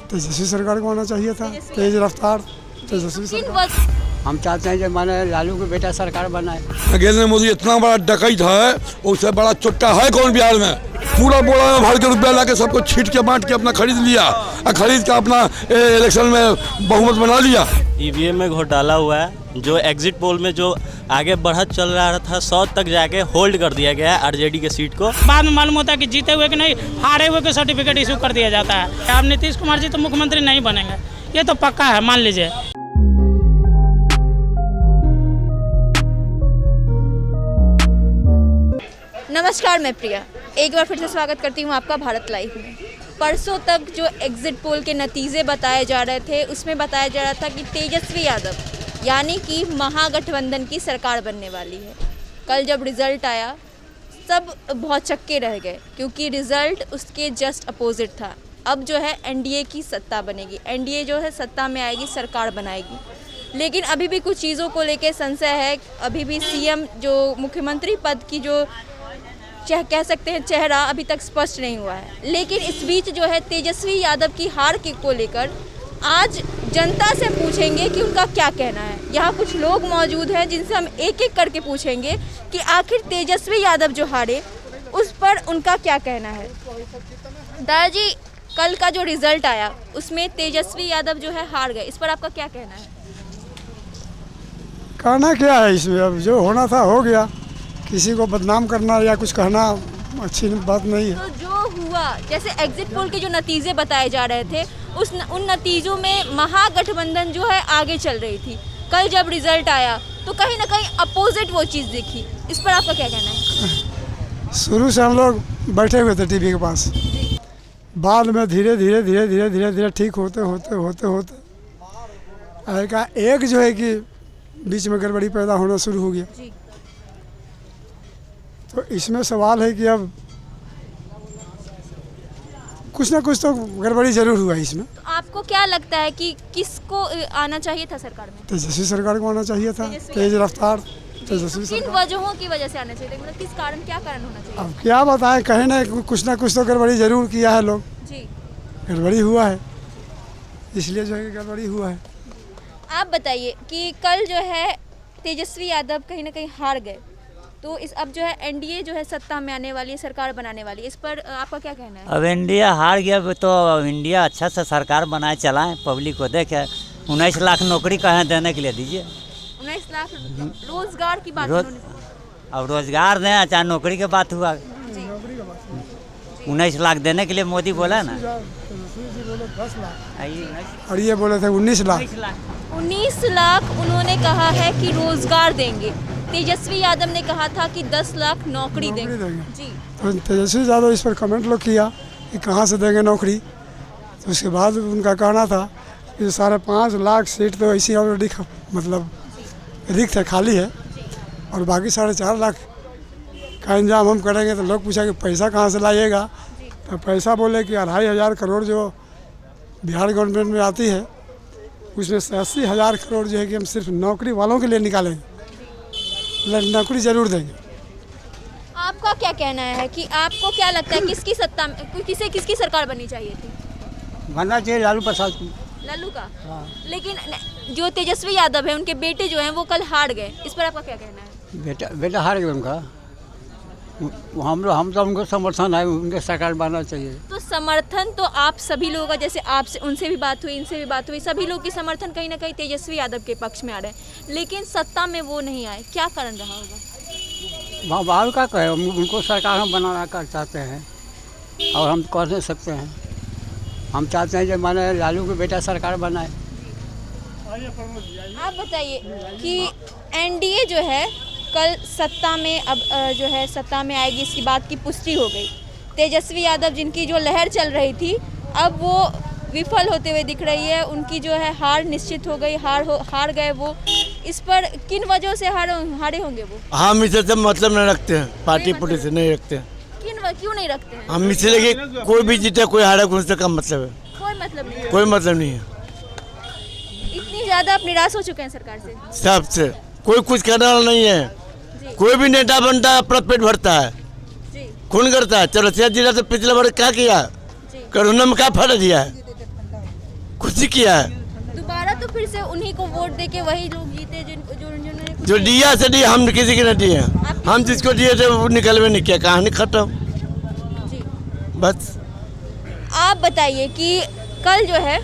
तेजस्वी सरकार को आना चाहिए था, तेज रफ्तार तेजस्वी सरकार। हम चाहते हैं कि माने लालू के बेटा सरकार बनाए। नरेंद्र मोदी इतना बड़ा डकैत है, उससे बड़ा चुट्टा है कौन बिहार में? पूरा बोरा में भर के रुपया ला के सबको छीट के बांट के अपना खरीद लिया और खरीद के अपना इलेक्शन में बहुमत बना लिया। ईवीएम में घोटाला हुआ है। जो एग्जिट पोल में जो आगे बढ़त चल रहा था 100 तक जाके होल्ड कर दिया गया है आरजेडी के सीट को। बाद में मालूम होता है कि जीते हुए कि नहीं, हारे हुए के सर्टिफिकेट इशू कर दिया जाता है। अब नीतीश कुमार जी तो मुख्यमंत्री नहीं बनेंगे, ये तो पक्का है, मान लीजिए। नमस्कार, मैं प्रिया एक बार फिर से स्वागत करती हूँ आपका भारत लाइव में। परसों तक जो एग्जिट पोल के नतीजे बताए जा रहे थे, उसमें बताया जा रहा था कि तेजस्वी यादव यानी कि महागठबंधन की सरकार बनने वाली है। कल जब रिज़ल्ट आया सब बहुत चक्के रह गए, क्योंकि रिज़ल्ट उसके जस्ट अपोजिट था। अब जो है एनडीए की सत्ता बनेगी, एनडीए जो है सत्ता में आएगी, सरकार बनाएगी। लेकिन अभी भी कुछ चीज़ों को लेकर संशय है। अभी भी सीएम जो मुख्यमंत्री पद की जो कह सकते हैं चेहरा अभी तक स्पष्ट नहीं हुआ है। लेकिन इस बीच जो है तेजस्वी यादव की हार को लेकर आज जनता से पूछेंगे कि उनका क्या कहना है। यहाँ कुछ लोग मौजूद हैं जिनसे हम एक एक करके पूछेंगे कि आखिर तेजस्वी यादव जो हारे उस पर उनका क्या कहना है। दादाजी, कल का जो रिजल्ट आया उसमें तेजस्वी यादव जो है हार गए, इस पर आपका क्या कहना है? कहना क्या है इसमें, अब जो होना था हो गया। किसी को बदनाम करना या कुछ कहना अच्छी बात नहीं है। तो जो हुआ, जैसे एग्जिट पोल के जो नतीजे बताए जा रहे थे उन नतीजों में महागठबंधन जो है आगे चल रही थी। कल जब रिजल्ट आया तो कहीं ना कहीं अपोजिट वो चीज़ दिखी, इस पर आपका क्या कहना है? शुरू से हम लोग बैठे हुए थे टीवी के पास, बाद में धीरे धीरे ठीक होते एक जो है कि बीच में गड़बड़ी पैदा होना शुरू हो गया। तो इसमें सवाल है कि अब कुछ ना कुछ तो गड़बड़ी जरूर हुआ इसमें। तो आपको क्या लगता है कि किसको आना चाहिए था सरकार में? तेजस्वी सरकार को आना चाहिए था, तेज रफ्तार तेजस्वी किन सरकार। वजहों की वजह से आना चाहिए था? मतलब किस कारण, क्या कारण होना चाहिए? अब क्या बताएं, कहीं ना कुछ तो गड़बड़ी जरूर किया है लोग। जी, गड़बड़ी हुआ है, इसलिए जो है गड़बड़ी हुआ है। आप बताइए कि कल जो है तेजस्वी यादव कहीं ना कहीं हार गए, तो इस अब जो है एनडीए जो है सत्ता में आने वाली है, सरकार बनाने वाली है, इस पर आपका क्या कहना है? अब इंडिया हार गया तो इंडिया अच्छा से सरकार बनाए चलाएं, पब्लिक को देखे। 19 लाख नौकरी कहाँ देने के लिए दीजिए। 19 लाख रोजगार की बात अब रोजगार दें, चाहे नौकरी की बात हुआ। 19 लाख देने के लिए मोदी बोला ना, और ये बोले थे 19 लाख। 19 लाख उन्होंने कहा है कि रोजगार देंगे। तेजस्वी यादव ने कहा था कि 10 लाख नौकरी देंगे। जी, तो तेजस्वी यादव इस पर कमेंट लोग किया कि कहाँ से देंगे नौकरी। तो उसके बाद उनका कहना था कि 5.5 लाख सीट तो ऐसी ऑलरेडी मतलब रिक्त है, खाली है, और बाकी 4.5 लाख का इंतजाम हम करेंगे। तो लोग पूछा कि पैसा कहाँ से लाइएगा, तो पैसा बोले कि 2,500 करोड़ जो बिहार गवर्नमेंट में आती है उसमें से 80,000 करोड़ जो है कि हम सिर्फ नौकरी वालों के लिए निकालेंगे, नौकरी जरूर देंगे। आपका क्या कहना है कि आपको क्या लगता है किसकी सत्ता में, किसकी सरकार बननी चाहिए थी? बनना चाहिए लालू प्रसाद की। लालू का? लेकिन जो तेजस्वी यादव है उनके बेटे जो हैं वो कल हार गए, इस पर आपका क्या कहना है? बेटा हार गया उनका। हम तो उनको समर्थन है, उनके सरकार बनना चाहिए। तो समर्थन तो आप सभी लोगों का, जैसे आपसे उनसे भी बात हुई, इनसे भी बात हुई, सभी लोग की समर्थन कहीं ना कहीं तेजस्वी यादव के पक्ष में आ रहे हैं, लेकिन सत्ता में वो नहीं आए, क्या कारण रहा होगा? वहाँ बाहर का कहे, उनको सरकार हम बनाना कर चाहते हैं और हम कर नहीं सकते हैं। हम चाहते हैं कि माने लालू के बेटा सरकार बनाए। आप बताइए कि एनडीए जो है कल सत्ता में अब जो है सत्ता में आएगी, इसकी बात की पुष्टि हो गई। तेजस्वी यादव जिनकी जो लहर चल रही थी अब वो विफल होते हुए दिख रही है, उनकी जो है हार निश्चित हो गई, हार गए वो। इस पर किन वजहों से हारे होंगे वो? हम इससे सब मतलब नहीं रखते हैं, पार्टी पुटी से नहीं रखते हैं। क्यों नहीं रखते हैं? हम इसलिए कि कोई भी जीते कोई हारे, उनसे कम मतलब है। कोई मतलब नहीं है? कोई मतलब नहीं है। इतनी ज़्यादा आप निराश हो चुके हैं सरकार से? सबसे कोई कुछ करने वाला नहीं है। कोई भी नेता बनता है अपना पेट भरता है, खून करता है। चलो जिला तो पिछले बार क्या किया, कोरोना में क्या फायदा दिया है? वापसी किया है। दोबारा तो फिर से उन्हीं को वोट देके वही लोग जीते जिन्होंने कुछ जो दिया से दिया, हम किसी के नहीं दिए। हम जिसको दिए थे वो निकलवे नहीं किया, कहानी खत्म। जी। बस आप बताइए कि कल जो है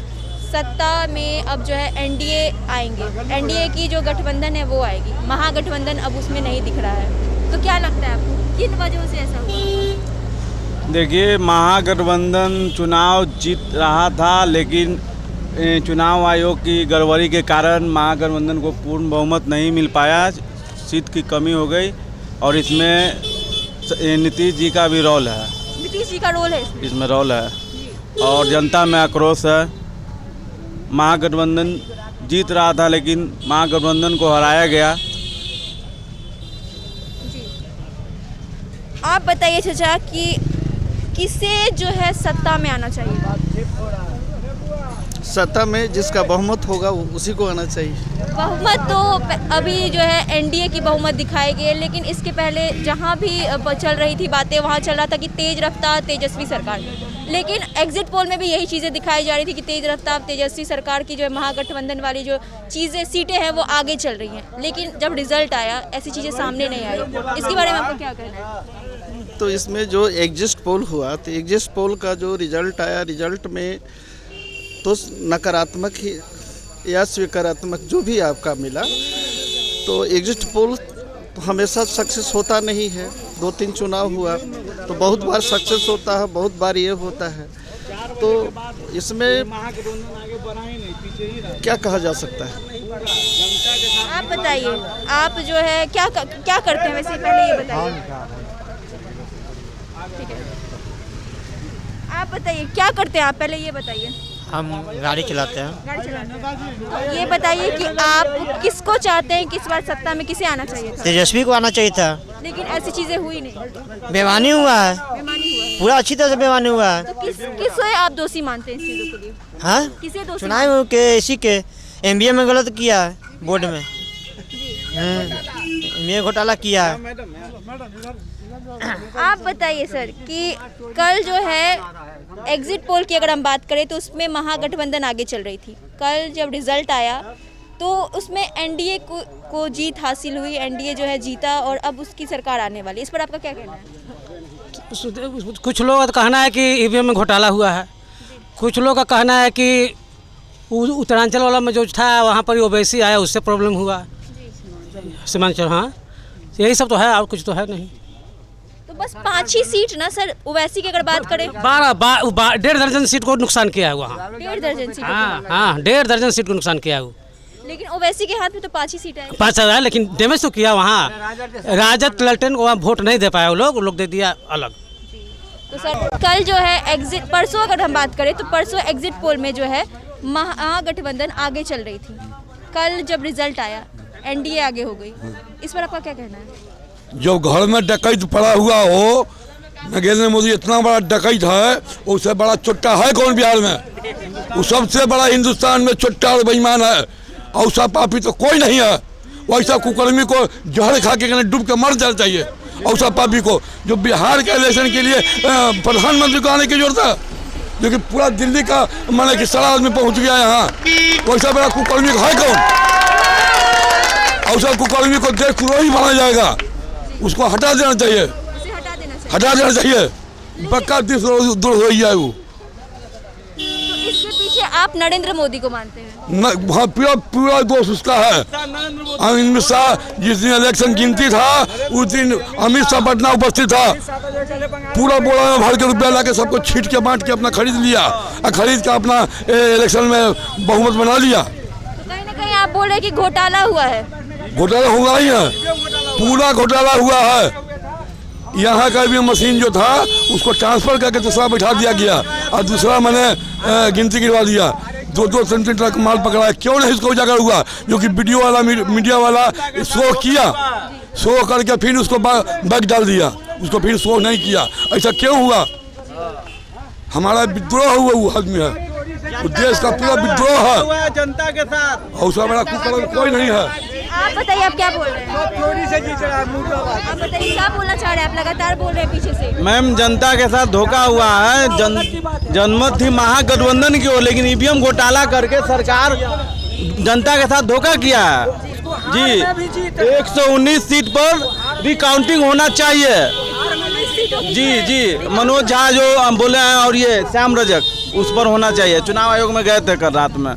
सत्ता में अब जो है एनडीए आएंगे, एनडीए की जो गठबंधन है वो आएगी, महागठबंधन अब उसमें नहीं दिख रहा है, तो क्या लगता है आपको किन वजहों से ऐसा हुआ? देखिए, महागठबंधन चुनाव जीत रहा था, लेकिन चुनाव आयोग की गड़बड़ी के कारण महागठबंधन को पूर्ण बहुमत नहीं मिल पाया, सीट की कमी हो गई और इसमें नीतीश जी का भी रोल है। नीतीश जी का रोल है इसमें रोल है और जनता में आक्रोश है। महागठबंधन जीत रहा था लेकिन महागठबंधन को हराया गया। जी। आप बताइए चाचा कि किसे जो है सत्ता में आना चाहिए? सत्ता में जिसका बहुमत होगा उसी को आना चाहिए। बहुमत तो अभी जो है एनडीए की बहुमत दिखाई गई है, लेकिन इसके पहले जहां भी चल रही थी बातें वहां चल रहा था कि तेज रफ्तार तेजस्वी सरकार, लेकिन एग्जिट पोल में भी यही चीज़ें दिखाई जा रही थी कि तेज रफ्तार तेजस्वी सरकार की जो है महागठबंधन वाली जो चीज़ें सीटें हैं वो आगे चल रही हैं, लेकिन जब रिजल्ट आया ऐसी चीज़ें सामने नहीं आई। इसके बारे में आपको क्या कहना है? तो इसमें जो एग्जिट पोल हुआ, तो एग्जिट पोल का जो रिजल्ट आया, रिजल्ट में तो नकारात्मक ही या स्वीकारात्मक जो भी आपका मिला, तो एग्जिट पोल तो हमेशा सक्सेस होता नहीं है। 2-3 चुनाव हुआ तो बहुत बार सक्सेस होता है, बहुत बार ये होता है, तो इसमें क्या कहा जा सकता है? आप बताइए, आप जो है क्या करते हैं वैसे, पहले ये बताइए। ठीक है, आप बताइए क्या करते हैं आप, पहले ये बताइए। हम गाड़ी चलाते हैं। गाड़ी चलाते हैं। तो ये बताइए कि आप किसको चाहते हैं, किस बार सत्ता में किसे आना चाहिए था? तेजस्वी को आना चाहिए था, लेकिन ऐसी चीजें हुई नहीं, बेईमानी हुआ है, बेईमानी हुआ है। पूरा अच्छी तरह से बेईमानी हुआ है। तो किसे आप दोषी मानते हैं इस चीजों के लिए? हाँ, किसे दोषी? चुनाव के इसी के एमबीए में गलत किया है, बोर्ड में एमबीए घोटाला किया है। आप बताइए सर कि कल जो है एग्जिट पोल की अगर हम बात करें तो उसमें महागठबंधन आगे चल रही थी, कल जब रिजल्ट आया तो उसमें एनडीए को जीत हासिल हुई, एनडीए जो है जीता और अब उसकी सरकार आने वाली, इस पर आपका क्या कहना है? कुछ लोगों का कहना है कि ईवीएम में घोटाला हुआ है, कुछ लोगों का कहना है कि उत्तरांचल वाला में जो था वहाँ पर ओवैसी आया उससे प्रॉब्लम हुआ, सीमांचल। हाँ, यही सब तो है और कुछ तो है नहीं। तो बस 5 ही सीट ना सर, ओवैसी की अगर बात करें 1.5 दर्जन सीट को नुकसान किया है वहाँ। 1.5 दर्जन सीट? हाँ, 1.5 दर्जन सीट को नुकसान किया है वो। लेकिन ओवैसी के हाथ में तो 5 ही सीट है। 5 है, लेकिन डैमेज तो किया वहाँ। राजद ललटेन को वहाँ वोट नहीं दे पाया वो लोग दे दिया अलग। तो सर कल जो है एग्जिट, परसों अगर हम बात करें तो परसों एग्जिट पोल में जो है महागठबंधन आगे चल रही थी, कल जब रिजल्ट आया एनडीए आगे हो गई, इस पर आपका क्या कहना है? जो घर में डकैत पड़ा हुआ हो, नरेंद्र मोदी इतना बड़ा डकैत है, उससे बड़ा चुट्टा है कौन बिहार में? वो सबसे बड़ा हिंदुस्तान में चुट्टा और बेईमान है, और ऐसा पापी तो कोई नहीं है। वैसा कुकर्मी को जहर खा के डूब के मर जाना चाहिए, और ऐसा पापी को जो बिहार के इलेक्शन के लिए प्रधानमंत्री को आने की जरूरत है, जो कि पूरा दिल्ली का माने कि सारा आदमी पहुँच गया यहाँ, वैसा बड़ा कुकर्मी है कौन? ऐसा कुकर्मी को देशद्रोही माना जाएगा, उसको हटा देना चाहिए, हटा देना चाहिए, पक्का देशद्रोही है वो। तो इसके पीछे आप नरेंद्र मोदी को मानते हैं? हाँ, पूरा दोष उसका है। अमित शाह जिस दिन इलेक्शन गिनती था उस दिन अमित शाह पटना उपस्थित था, पूरा बोरा में भर के रुपया ला के सबको छीट के बांट के अपना खरीद लिया, और खरीद के अपना इलेक्शन में बहुमत बना लिया। तो कहीं ना कहीं आप बोल रहे हैं कि घोटाला हुआ है? घोटाला हुआ ही है, पूरा घोटाला हुआ है। यहाँ का भी मशीन जो था उसको ट्रांसफर करके दूसरा बैठा दिया गया, और दूसरा मैंने गिनती गिरवा दिया। 2-3 ट्रक माल पकड़ा है, क्यों नहीं इसको उजागर हुआ? जो कि वीडियो वाला मीडिया वाला शो किया, शो करके फिर उसको बैग डाल दिया, उसको फिर शो नहीं किया। ऐसा क्यों हुआ? हमारा विद्रोह हुआ वो आदमी है, वो देश का पूरा विद्रोह है, जनता के साथ। और उसका बड़ा कोई नहीं है। आप बताइए, आप क्या बोल रहे हैं? आप बताइए क्या बोलना चाह रहे हैं? आप लगातार बोल रहे हैं पीछे से। मैम, जनता के साथ धोखा हुआ है। जनमत थी महागठबंधन की ओर, लेकिन ईवीएम घोटाला करके सरकार जनता के साथ धोखा किया है। जी, 119 सीट पर भी काउंटिंग होना चाहिए। जी, मनोज झा जो बोले हैं और ये श्याम रजक, उस पर होना चाहिए। चुनाव आयोग में गए थे कल रात में।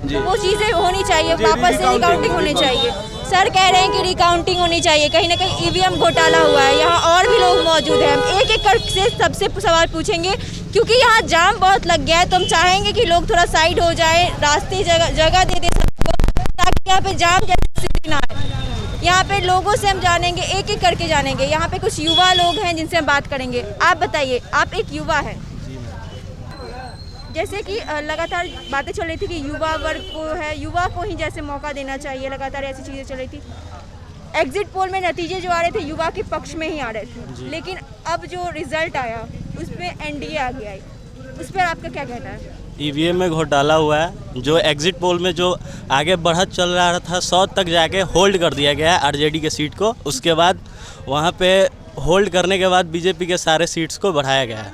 जी, वो चीज़ें होनी चाहिए, वापस से रिकाउंटिंग होनी चाहिए। सर कह रहे हैं कि रिकाउंटिंग होनी चाहिए, कहीं ना कहीं ईवीएम घोटाला हुआ है। यहाँ और भी लोग मौजूद हैं, हम एक एक करके सबसे सवाल पूछेंगे, क्योंकि यहाँ जाम बहुत लग गया है। तो हम चाहेंगे कि लोग थोड़ा साइड हो जाए, रास्ते जगह दे दे सबको, ताकि यहाँ पे जाम जैसी स्थिति ना आए। यहाँ पे लोगों से हम जानेंगे, एक एक करके जानेंगे। यहाँ पे कुछ युवा लोग हैं जिनसे हम बात करेंगे। आप बताइए, आप एक युवा हैं, जैसे कि लगातार बातें चल रही थी कि युवा वर्ग को है, युवा को ही जैसे मौका देना चाहिए, लगातार ऐसी चीज़ें चल रही थी। एग्जिट पोल में नतीजे जो आ रहे थे युवा के पक्ष में ही आ रहे थे, लेकिन अब जो रिजल्ट आया उसमें एनडीए आगे आई, उस पर आपका क्या कहना है? ईवीएम में घोटाला हुआ है। जो एग्जिट पोल में जो आगे बढ़त चल रहा था 100 तक जाके होल्ड कर दिया गया है आरजेडी के सीट को। उसके बाद वहाँ पे होल्ड करने के बाद बीजेपी के सारे सीट्स को बढ़ाया गया है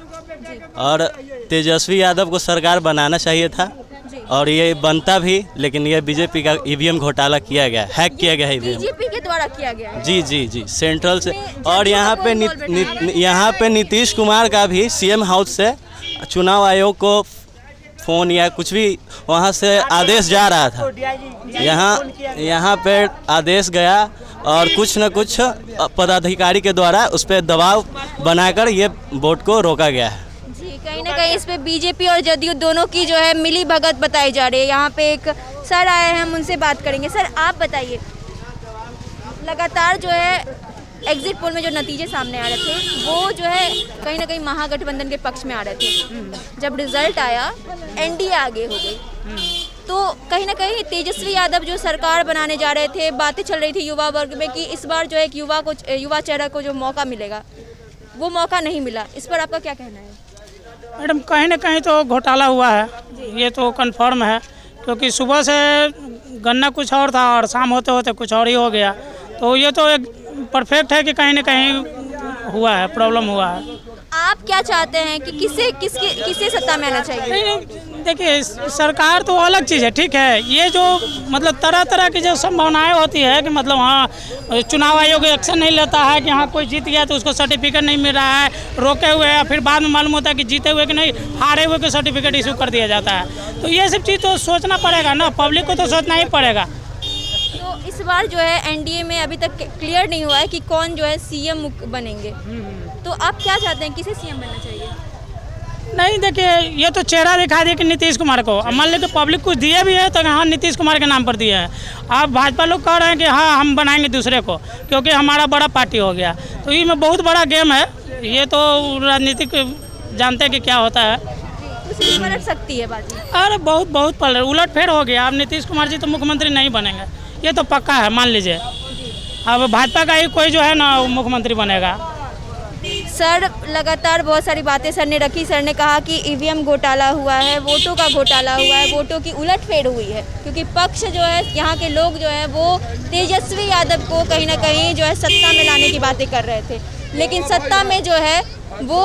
और तेजस्वी यादव को सरकार बनाना चाहिए था और ये बनता भी, लेकिन ये बीजेपी का ईवीएम घोटाला किया गया, हैक किया गया है ईवीएम, बीजेपी के द्वारा किया गया है। जी सेंट्रल से। और यहाँ पे नीतीश कुमार का भी सीएम हाउस से चुनाव आयोग को फ़ोन या कुछ भी वहाँ से आदेश जा रहा था। यहाँ पे आदेश गया और कुछ न कुछ पदाधिकारी के द्वारा उस पर दबाव बनाकर ये वोट को रोका गया है। जी, कहीं ना कहीं इस पे बीजेपी और जदयू दोनों की जो है मिली भगत बताई जा रही है। यहाँ पे एक सर आए हैं, हम उनसे बात करेंगे। सर आप बताइए, लगातार जो है एग्जिट पोल में जो नतीजे सामने आ रहे थे वो जो है कहीं ना कहीं महागठबंधन के पक्ष में आ रहे थे। जब रिजल्ट आया एनडीए आगे हो गई, तो कहीं ना कहीं तेजस्वी यादव जो सरकार बनाने जा रहे थे, बातें चल रही थी युवा वर्ग में कि इस बार जो है एक युवा चेहरा को जो मौका मिलेगा, वो मौका नहीं मिला। इस पर आपका क्या कहना है? मैडम, कहीं ना कहीं तो घोटाला हुआ है, ये तो कंफर्म है, क्योंकि सुबह से गन्ना कुछ और था और शाम होते होते कुछ और ही हो गया। तो ये तो एक परफेक्ट है कि कहीं ना कहीं हुआ है, प्रॉब्लम हुआ है। आप क्या चाहते हैं कि किससे सत्ता में आना चाहिए? नहीं, देखिए, सरकार तो अलग चीज़ है, ठीक है। ये जो मतलब तरह तरह की जो संभावनाएं होती है कि मतलब हाँ चुनाव आयोग एक्शन नहीं लेता है कि हाँ कोई जीत गया तो उसको सर्टिफिकेट नहीं मिल रहा है, रोके हुए है, फिर बाद में मालूम होता है कि जीते हुए कि नहीं, हारे हुए के सर्टिफिकेट इशू कर दिया जाता है। तो ये सब चीज़ तो सोचना पड़ेगा ना, पब्लिक को तो सोचना ही पड़ेगा। तो इस बार जो है एनडीए में अभी तक क्लियर नहीं हुआ है कि कौन जो है सीएम बनेंगे, तो आप क्या चाहते हैं, किसे सीएम बनना चाहिए? नहीं, देखिए, ये तो चेहरा दिखा दिया कि नीतीश कुमार को। अब मान लो कि पब्लिक कुछ दिए भी है तो हाँ नीतीश कुमार के नाम पर दिए हैं। अब भाजपा लोग कह रहे हैं कि हाँ हम बनाएंगे दूसरे को, क्योंकि हमारा बड़ा पार्टी हो गया। तो ये में बहुत बड़ा गेम है, ये तो राजनीतिक जानते हैं कि क्या होता है। पलट सकती है बात। अरे बहुत पलट उलट फेर हो गया। अब नीतीश कुमार जी तो मुख्यमंत्री नहीं बनेंगे, ये तो पक्का है, मान लीजिए। अब भाजपा का ही कोई जो है ना मुख्यमंत्री बनेगा। सर लगातार बहुत सारी बातें सर ने रखी। सर ने कहा कि ईवीएम घोटाला हुआ है, वोटों का घोटाला हुआ है, वोटों की उलटफेर हुई है, क्योंकि पक्ष जो है यहाँ के लोग जो है वो तेजस्वी यादव को कहीं ना कहीं जो है सत्ता में लाने की बातें कर रहे थे, लेकिन सत्ता में जो है वो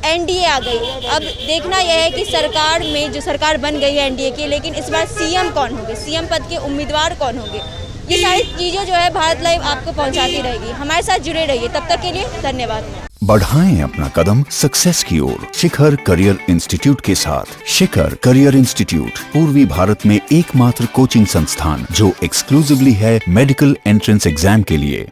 एनडीए आ गई। अब देखना यह है कि सरकार में जो सरकार बन गई है एनडीए की, लेकिन इस बार सीएम कौन होंगे, सीएम पद के उम्मीदवार कौन होंगे, ये सारी चीज़ें जो है भारत लाइव आपको पहुंचाती रहेगी। हमारे साथ जुड़े रहिए, तब तक के लिए धन्यवाद। बढ़ाएं अपना कदम सक्सेस की ओर शिखर करियर इंस्टीट्यूट के साथ। शिखर करियर इंस्टीट्यूट पूर्वी भारत में एकमात्र कोचिंग संस्थान जो एक्सक्लूसिवली है मेडिकल एंट्रेंस एग्जाम के लिए।